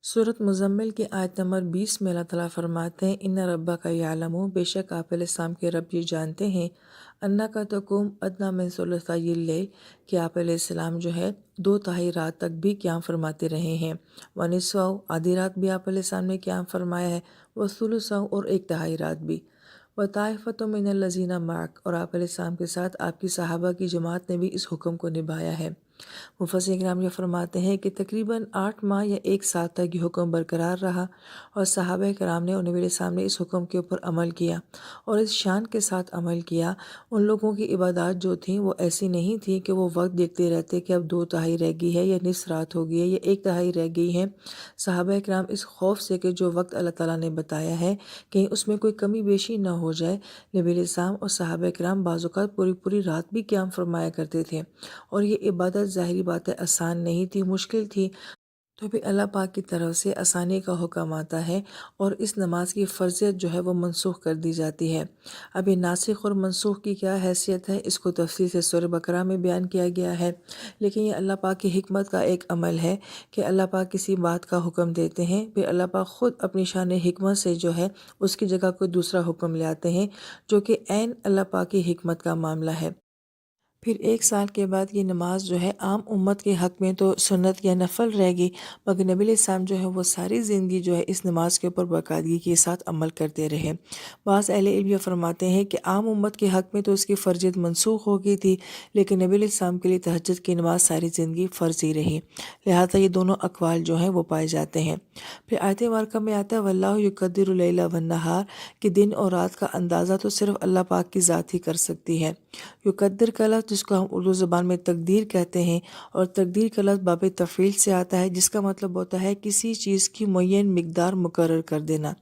सूरत मुज़म्मिल की आयत नंबर 20 में अल्लाह ताला फरमाते हैं, इन्ना रब्बका यअलमु, बेशक आप अलैहिस्सलाम के रब ये जानते हैं, अन्नका तक़ूम अदना मिन सुलुसाइल लैल, कि आप अलैहिस्सलाम जो है 2/3 रात तक भी क़याम फरमाते रहे हैं। व निस्फ़हु, आधी रात भी आप अलैहिस्सलाम ने क़याम फरमाया है। व सुलुसहु, और 1/3 रात भी। व ताइफ़तुम मिनल लज़ीना मअक, और आप अलैहिस्सलाम के साथ आपकी सहाबा की जमात ने भी इस हुक्म को निभाया है। मुफस्सिर किराम ये फरमाते हैं कि तकरीबन 8 माह या 1 साल तक ये हुक्म बरकरार रहा और सहाबा किराम ने नबी अलैहि सलाम ने इस हुक्म के ऊपर अमल किया और इस शान के साथ अमल किया। उन लोगों की इबादत जो थी वो ऐसी नहीं थी कि वो वक्त देखते रहते कि अब 2/3 रह गई है या निस रात हो गई है या 1/3 रह गई है। सहाबा किराम इस खौफ से कि जो वक्त अल्लाह ताला ने बताया है कहीं उसमें कोई कमी बेशी ना हो जाए, नबी अलैहि सलाम और सहाबा किराम बाज़-औक़ात पूरी पूरी रात भी क़याम फरमाया करते थे। और ये इबादत ज़ाहिरी बात है आसान नहीं थी, मुश्किल थी, तो भी अल्लाह पाक की तरफ से आसानी का हुक्म आता है और इस नमाज की फ़र्ज़ियत जो है वो मनसूख़ कर दी जाती है। अब ये नासिख़ और मनसूख़ की क्या हैसियत है, इसको तफ़सील से सूरह बकरा में बयान किया गया है। लेकिन ये अल्लाह पाक की हिकमत का एक अमल है कि अल्लाह पाक किसी बात का हुक्म देते हैं, फिर अल्लाह पाक ख़ुद अपनी शान हिकमत से जो है उसकी जगह कोई दूसरा हुक्म ले आते हैं, जो कि ऐन अल्लाह पाक की हिकमत का मामला है। फिर 1 साल के बाद ये नमाज जो है आम उम्मत के हक़ में तो सुन्नत या नफ़ल रहेगी, मगर नबी अलैहिस्सलाम जो है वो सारी ज़िंदगी जो है इस नमाज के ऊपर बाकायदगी के साथ अमल करते रहे। बाज़ अहले इल्म ये फरमाते हैं कि आम उम्मत के हक़ में तो इसकी फ़र्ज़ियत मनसूख़ हो गई थी, लेकिन नबी अलैहिस्सलाम के लिए तहज्जुद की नमाज सारी ज़िंदगी फ़र्ज़ ही रही। लिहाजा ये दोनों अक़वाल जो हैं वो पाए जाते हैं। फिर आयत मुबारका में आता है, वल्लाहु युक़द्दिरुल लैला वन नहार, कि दिन और रात का अंदाज़ा तो सिर्फ़ अल्लाह पाक की ज़ात ही कर सकती है। युक़द्दिर का लफ्ज़ जिसको हम उर्दू ज़बान में तकदीर कहते हैं, और तकदीर का लफ्ज़ बाब तफ़ईल से आता है, जिसका मतलब होता है किसी चीज़ की मुअय्यन मिक़दार मुकर्रर कर देना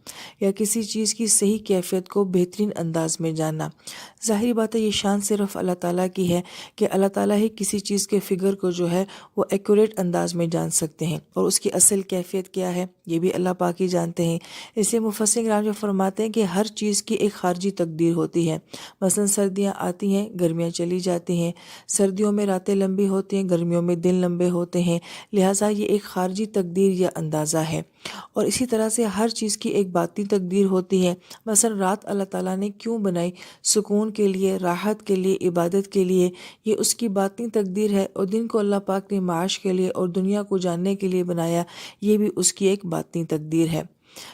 या किसी चीज़ की सही कैफ़ियत को बेहतरीन अंदाज़ में जानना। ज़ाहिर बात है ये शान सिर्फ़ अल्लाह ताला की है कि अल्लाह ताला ही किसी चीज़ के फ़िगर को जो है वो एक्यूरेट अंदाज़ में जान सकते हैं, और उसकी असल कैफ़ियत क्या है ये भी अल्लाह पाक ही जानते हैं। इसलिए मुफ़स्सिर किराम जो फरमाते हैं कि हर चीज़ की एक ख़ारजी तकदीर होती है। मसलन सर्दियाँ आती हैं, गर्मियाँ चली जाती हैं, सर्दियों में रातें लंबी होती हैं, गर्मियों में दिन लंबे होते हैं, लिहाजा ये एक ख़ारजी तकदीर या अंदाज़ा है। और इसी तरह से हर चीज़ की एक बातिनी तकदीर होती है। मसलन रात अल्लाह ताला ने क्यों बनाई, सुकून के लिए, राहत के लिए, इबादत के लिए, ये उसकी बातिनी तकदीर है, और दिन को अल्लाह पाक ने माश के लिए और दुनिया को जानने के लिए बनाया, ये भी उसकी एक बातिनी तकदीर है।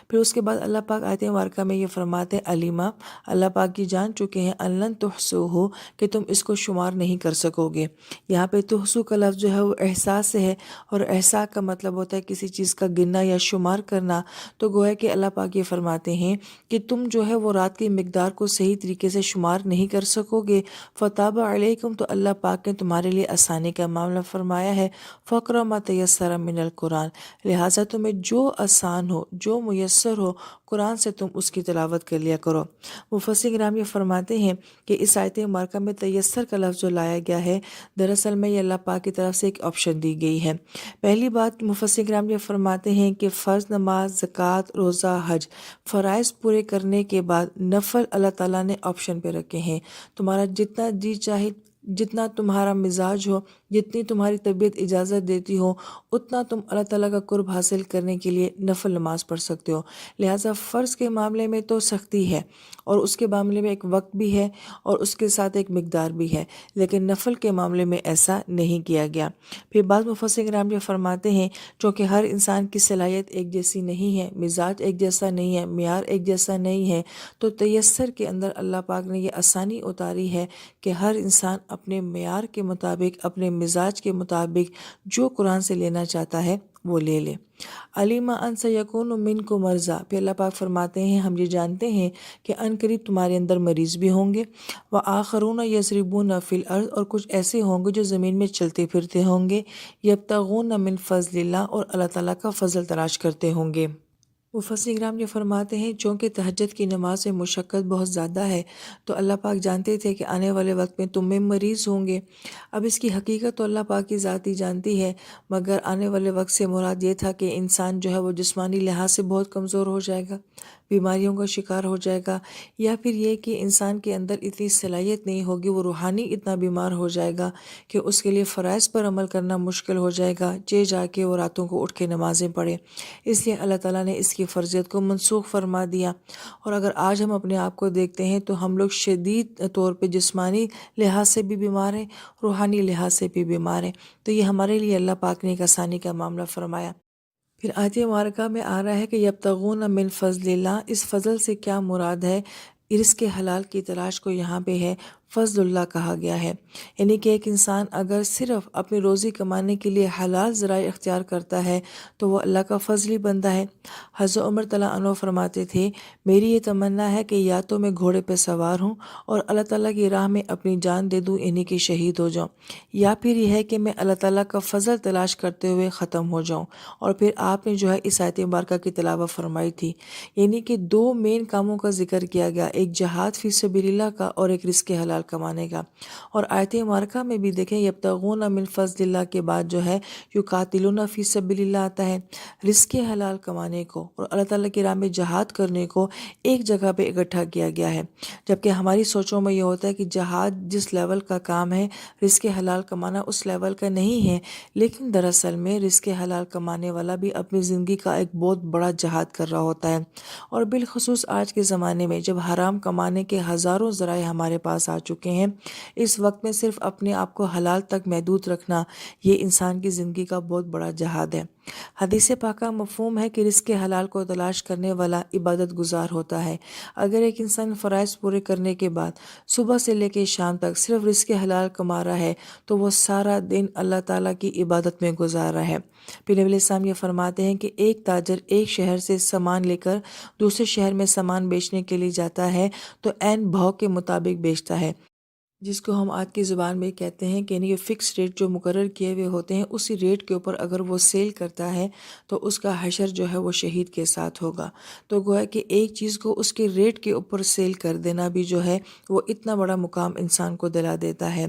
फिर उसके बाद अल्लाह पाक आयत मुबारका में ये फरमाते हैं, अलीमा, अल्लाह पाक ये जान चुके हैं, अल्लन तुहसूहु, कि तुम इसको शुमार नहीं कर सकोगे। यहाँ पे तुहसू का लफ्ज़ जो है वो एहसास से है, और एहसास का मतलब होता है किसी चीज़ का गिनना या शुमार करना। तो गोया कि अल्लाह पाक ये फरमाते हैं कि तुम जो है वो रात की मिक़दार को सही तरीके से शुमार नहीं कर सकोगे। फ़ताबा अलैकुम, तो अल्लाह पाक ने तुम्हारे लिए आसानी का मामला फरमाया है। फ़क़रा मा तयस्सरा मिनल कुरान, लिहाजा तुम्हें जो आसान हो, जो मुयस्सर हो, कुरान से तुम उसकी तिलावत कर लिया करो। मुफस्सिर किराम ये फरमाते हैं कि इस आयत मुबारका में तयस्सर का लफ्ज़ जो लाया गया है, दरअसल में ये अल्लाह पाक की तरफ से एक ऑप्शन दी गई है। पहली बात मुफस्सिर किराम ये फरमाते हैं कि फ़र्ज़ नमाज, ज़कात, रोज़ा, हज, फ़राइज़ पूरे करने के बाद नफ़ल अल्लाह ताला ने ऑप्शन पे रखे हैं। तुम्हारा जितना जी चाहे, जितना तुम्हारा मिजाज हो, जितनी तुम्हारी तबीयत इजाज़त देती हो, उतना तुम अल्लाह ताला का कुर्ब हासिल करने के लिए नफ़ल नमाज़ पढ़ सकते हो। लिहाजा फ़र्ज़ के मामले में तो सख्ती है, और उसके मामले में एक वक्त भी है, और उसके साथ एक मिक़दार भी है, लेकिन नफ़ल के मामले में ऐसा नहीं किया गया। फिर बाद मुफस्सिर किराम ये फरमाते हैं, चूँकि हर इंसान की सलाहियत एक जैसी नहीं है, मिजाज एक जैसा नहीं है, मियार एक जैसा नहीं है, तो तयस्सर के अंदर अल्लाह पाक ने ये आसानी उतारी है कि हर इंसान अपने मियार के मुताबिक, अपने मिजाज के मुताबिक जो कुरान से लेना चाहता है वो ले ले। अलीमा अन सयकूनु मिनकुम मर्ज़ा, फिर अल्लाह पाक फरमाते हैं हम ये जानते हैं कि अनकरीब तुम्हारे अंदर मरीज़ भी होंगे, व आखरून यज़रिबून फ़िल अर्ज़, और कुछ ऐसे होंगे जो ज़मीन में चलते फिरते होंगे, यब्तगून मिन फ़ज़लिल्लाह, और अल्लाह ताला का फ़ज़ल तलाश करते होंगे। मुफस्सिर किराम ये फरमाते हैं, चूँकि तहज्जुद की नमाज में मुशक्क़त बहुत ज़्यादा है, तो अल्लाह पाक जानते थे कि आने वाले वक्त में तुम में मरीज़ होंगे। अब इसकी हकीकत तो अल्लाह पाक की ज़ात ही जानती है, मगर आने वाले वक्त से मुराद ये था कि इंसान जो है वो जिस्मानी लिहाज से बहुत कमज़ोर हो जाएगा, بیماریوں کا شکار ہو جائے گا، یا پھر یہ کہ انسان کے اندر اتنی صلاحیت نہیں ہوگی، وہ روحانی اتنا بیمار ہو جائے گا کہ اس کے لیے فرائض پر عمل کرنا مشکل ہو جائے گا، جا کے وہ راتوں کو اٹھ کے نمازیں پڑھے۔ اس لیے اللہ تعالیٰ نے اس کی فرضیت کو منسوخ فرما دیا۔ اور اگر آج ہم اپنے آپ کو دیکھتے ہیں تو ہم لوگ شدید طور پہ جسمانی لحاظ سے بھی بیمار ہیں، روحانی لحاظ سے بھی بیمار ہیں۔ تو یہ ہمارے لیے اللہ پاک نے ایک آسانی کا معاملہ فرمایا۔ پھر آیت مبارکہ میں آ رہا ہے کہ یبتغون من فضل اللہ، اس فضل سے کیا مراد ہے؟ رزق حلال کی تلاش کو یہاں پہ ہے فضل اللہ کہا گیا ہے، یعنی کہ ایک انسان اگر صرف اپنی روزی کمانے کے لیے حلال ذرائع اختیار کرتا ہے تو وہ اللہ کا فضل ہی بنتا ہے۔ حضرت عمر تعالیٰ عنہ فرماتے تھے، میری یہ تمنا ہے کہ یا تو میں گھوڑے پہ سوار ہوں اور اللہ تعالیٰ کی راہ میں اپنی جان دے دوں، یعنی کہ شہید ہو جاؤں، یا پھر یہ ہے کہ میں اللہ تعالیٰ کا فضل تلاش کرتے ہوئے ختم ہو جاؤں۔ اور پھر آپ نے جو ہے اس آیت مبارکہ کی تلاوت فرمائی تھی، یعنی کہ دو مین کاموں کا ذکر کیا گیا، ایک جہاد فی سبیل اللہ کا اور ایک رزق حلال کمانے کا۔ اور آیت مبارکہ میں بھی دیکھیں یبتغون من فضل اللہ کے بعد جو ہے یقاتلون فی سبیل اللہ آتا ہے۔ رزق حلال کمانے کو اور اللہ تعالیٰ کی راہ میں جہاد کرنے کو ایک جگہ پہ اکٹھا کیا گیا ہے، جبکہ ہماری سوچوں میں یہ ہوتا ہے کہ جہاد جس لیول کا کام ہے، رزق حلال کمانا اس لیول کا نہیں ہے، لیکن دراصل میں رزق حلال کمانے والا بھی اپنی زندگی کا ایک بہت بڑا جہاد کر رہا ہوتا ہے۔ اور بالخصوص آج کے زمانے میں جب حرام کمانے کے ہزاروں ذرائع ہمارے پاس آ چکے ہیں، اس وقت میں صرف اپنے آپ کو حلال تک محدود رکھنا یہ انسان کی زندگی کا بہت بڑا جہاد ہے۔ حدیث پاکہ مفہوم ہے کہ رزق حلال کو تلاش کرنے والا عبادت گزار ہوتا ہے۔ اگر ایک انسان فرائض پورے کرنے کے بعد صبح سے لے کے شام تک صرف رزق حلال کما رہا ہے تو وہ سارا دن اللہ تعالیٰ کی عبادت میں گزار رہا ہے۔ پھر نبی علیہ السلام یہ فرماتے ہیں کہ ایک تاجر ایک شہر سے سامان لے کر دوسرے شہر میں سامان بیچنے کے لیے جاتا ہے تو عین بھاؤ کے مطابق بیچتا ہے، جس کو ہم آج کی زبان میں کہتے ہیں کہ یہ فکس ریٹ جو مقرر کیے ہوئے ہوتے ہیں، اسی ریٹ کے اوپر اگر وہ سیل کرتا ہے تو اس کا حشر جو ہے وہ شہید کے ساتھ ہوگا۔ تو گویا کہ ایک چیز کو اس کے ریٹ کے اوپر سیل کر دینا بھی جو ہے وہ اتنا بڑا مقام انسان کو دلا دیتا ہے۔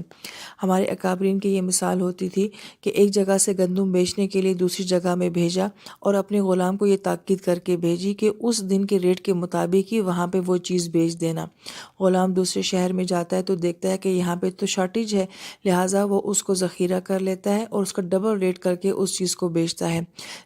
ہمارے اکابرین کی یہ مثال ہوتی تھی کہ ایک جگہ سے گندم بیچنے کے لیے دوسری جگہ میں بھیجا اور اپنے غلام کو یہ تاکید کر کے بھیجی کہ اس دن کے ریٹ کے مطابق ہی وہاں پہ وہ چیز بیچ دینا۔ غلام دوسرے شہر میں جاتا ہے تو دیکھتا ہے کہ یہاں پہ تو شارٹیج ہے، لہٰذا وہ اس کو ذخیرہ کر لیتا ہے اور اس کا ڈبل ریٹ کر کے اس چیز کو بیچتا ہے۔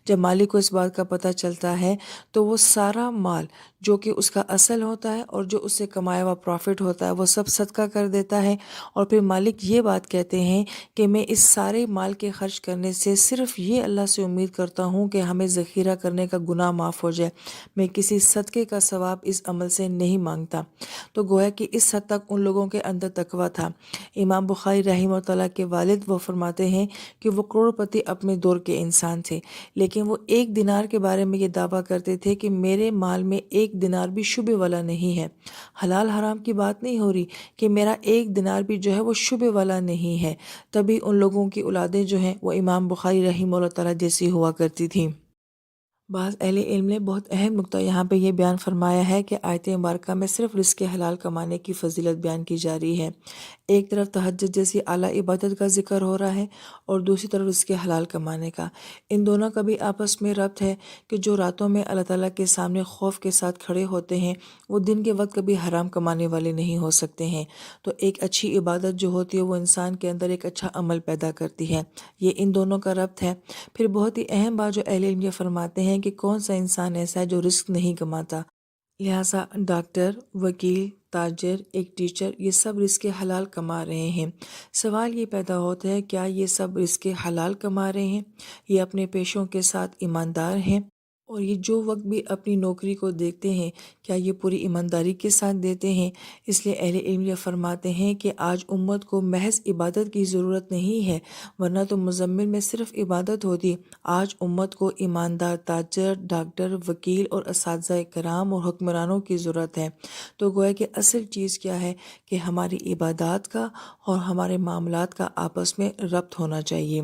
جب مالک کو اس بات کا پتہ چلتا ہے تو وہ سارا مال جو کہ اس کا اصل ہوتا ہے اور جو اس سے کمایا ہوا پروفٹ ہوتا ہے وہ سب صدقہ کر دیتا ہے، اور پھر مالک یہ بات کہتے ہیں کہ میں اس سارے مال کے خرچ کرنے سے صرف یہ اللہ سے امید کرتا ہوں کہ ہمیں ذخیرہ کرنے کا گناہ معاف ہو جائے، میں کسی صدقے کا ثواب اس عمل سے نہیں مانگتا۔ تو گویا کہ اس حد تک ان لوگوں کے اندر تقویٰ تھا۔ امام بخاری رحمہ اللہ کے والد وہ فرماتے ہیں کہ وہ کروڑ پتی اپنے دور کے انسان تھے، لیکن وہ ایک دینار کے بارے میں یہ دعویٰ کرتے تھے کہ میرے مال میں ایک دینار بھی شبے والا نہیں ہے۔ حلال حرام کی بات نہیں ہو رہی کہ میرا ایک دینار بھی جو ہے وہ شبے والا نہیں ہے۔ تبھی ان لوگوں کی اولادیں جو ہیں وہ امام بخاری رحمہ اللہ تعالیٰ جیسی ہوا کرتی تھیں۔ بعض اہل علم نے بہت اہم نقطہ یہاں پہ یہ بیان فرمایا ہے کہ آیت مبارکہ میں صرف رزق حلال کمانے کی فضیلت بیان کی جا رہی ہے۔ ایک طرف تہجد جیسی اعلیٰ عبادت کا ذکر ہو رہا ہے اور دوسری طرف رزق حلال کمانے کا۔ ان دونوں کا بھی آپس میں ربط ہے کہ جو راتوں میں اللہ تعالیٰ کے سامنے خوف کے ساتھ کھڑے ہوتے ہیں وہ دن کے وقت کبھی حرام کمانے والے نہیں ہو سکتے ہیں۔ تو ایک اچھی عبادت جو ہوتی ہے وہ انسان کے اندر ایک اچھا عمل پیدا کرتی ہے، یہ ان دونوں کا ربط ہے۔ پھر بہت ہی اہم بات جو اہل علم یہ فرماتے ہیں کہ کون سا انسان ایسا ہے جو رزق نہیں کماتا۔ لہٰذا ڈاکٹر، وکیل، تاجر، ایک ٹیچر، یہ سب رزق حلال کما رہے ہیں۔ سوال یہ پیدا ہوتا ہے کیا یہ سب رزق حلال کما رہے ہیں؟ یہ اپنے پیشوں کے ساتھ ایماندار ہیں؟ اور یہ جو وقت بھی اپنی نوکری کو دیکھتے ہیں کیا یہ پوری ایمانداری کے ساتھ دیتے ہیں؟ اس لیے اہل علم یہ فرماتے ہیں کہ آج امت کو محض عبادت کی ضرورت نہیں ہے، ورنہ تو مزمل میں صرف عبادت ہوتی۔ آج امت کو ایماندار تاجر، ڈاکٹر، وکیل اور اساتذہ کرام اور حکمرانوں کی ضرورت ہے۔ تو گویا کہ اصل چیز کیا ہے کہ ہماری عبادات کا اور ہمارے معاملات کا آپس میں ربط ہونا چاہیے۔